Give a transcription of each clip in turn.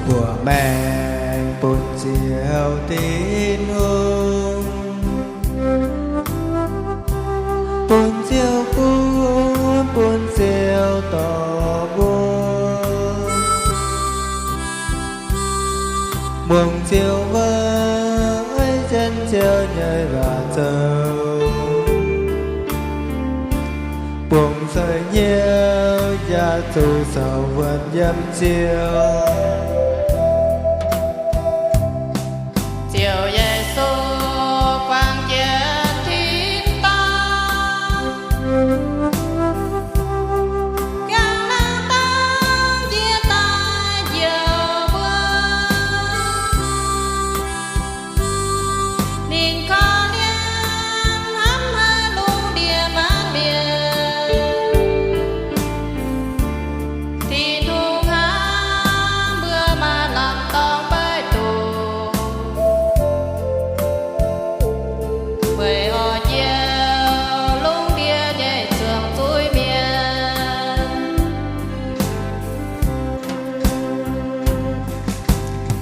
của mẹ buồn chiều tín hương, buồn chiều phút buồn chiều tỏ buồn, buồn chiều với chân chiều nhảy và trầu, buồn rơi nhiều và dù sầu vẫn dâm chiều. Chiều Giêsu quang trên thiên tang, càng nắng tang chia tay giờ vương, nên con liên hắm hai lung địa mang biển, thì thu ngã mưa mà làm tông bơi tù. Bởi họ chiều lung địa nhảy trường túi miền,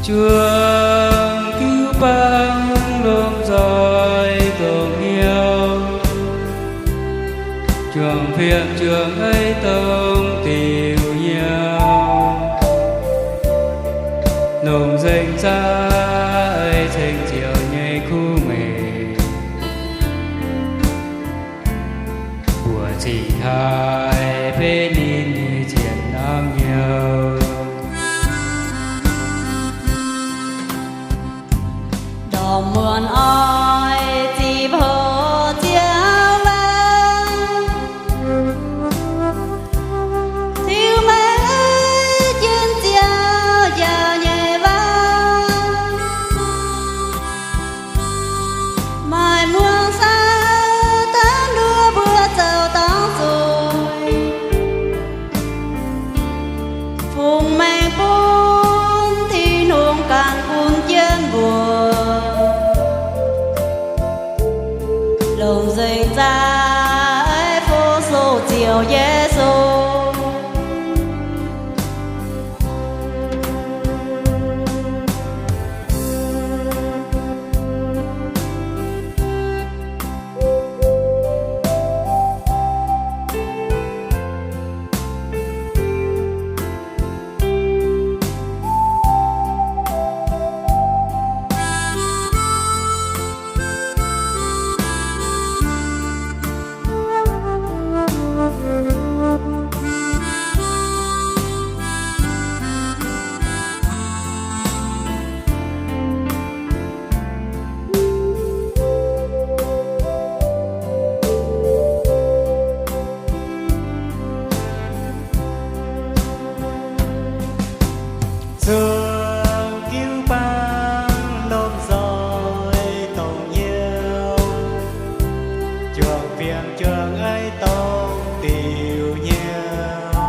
Chúa cứu băng luôn rồi thương yêu, trường phiền trường ấy tông tiểu nhiều, nồng danh xa ấy thành chiều nhảy khu mình của chị hai bên nhìn như chuyện nam nhiều. đồng muôn ai chỉ vô chiều vang, thiếu mẹ trên chiều giờ nhảy vang, mai muôn xa tháng đưa bữa chào tóc rồi, phùng mang buồn thì nuông càng cuốn chân buồn, lòng dành ra ấy phố số chiều Giêsu. Trường cứu băng lốm rồi tổng nhiều, trường phiền trường ấy tông tiểu nhiều,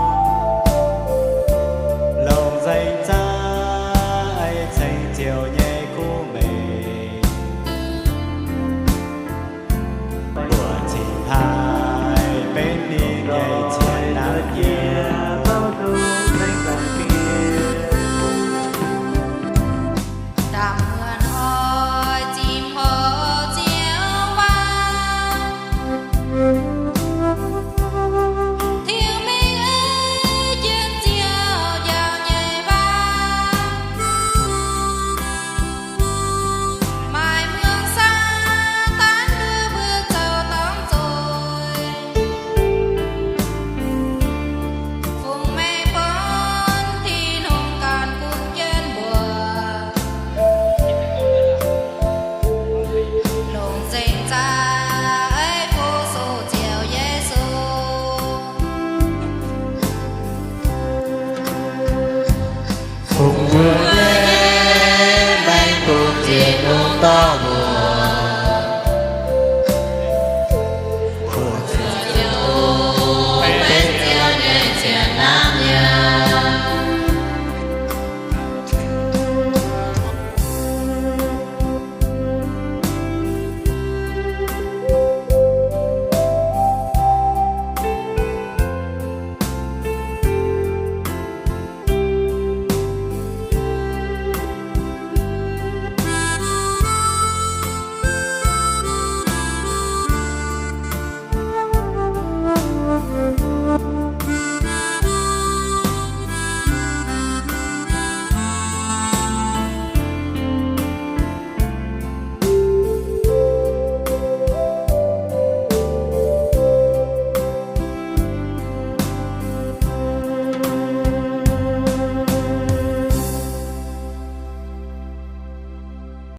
lòng danh cha ấy thành chiều nhảy của mình của chị hai bên đi nhảy trên nắng kia bao dung danh vàng kia. Đàm hương ơi chim hò chiều vang, thiếu mình ấy trên chiều giờ nhảy vang, mai mương xa tán đưa bước chào tóm rồi, phùng mê bốn thì nung cạn cùng chân buồn, lòng dành ra ấy phố số chiều Giêsu. Phùng mưa lên bay cùng trên nông to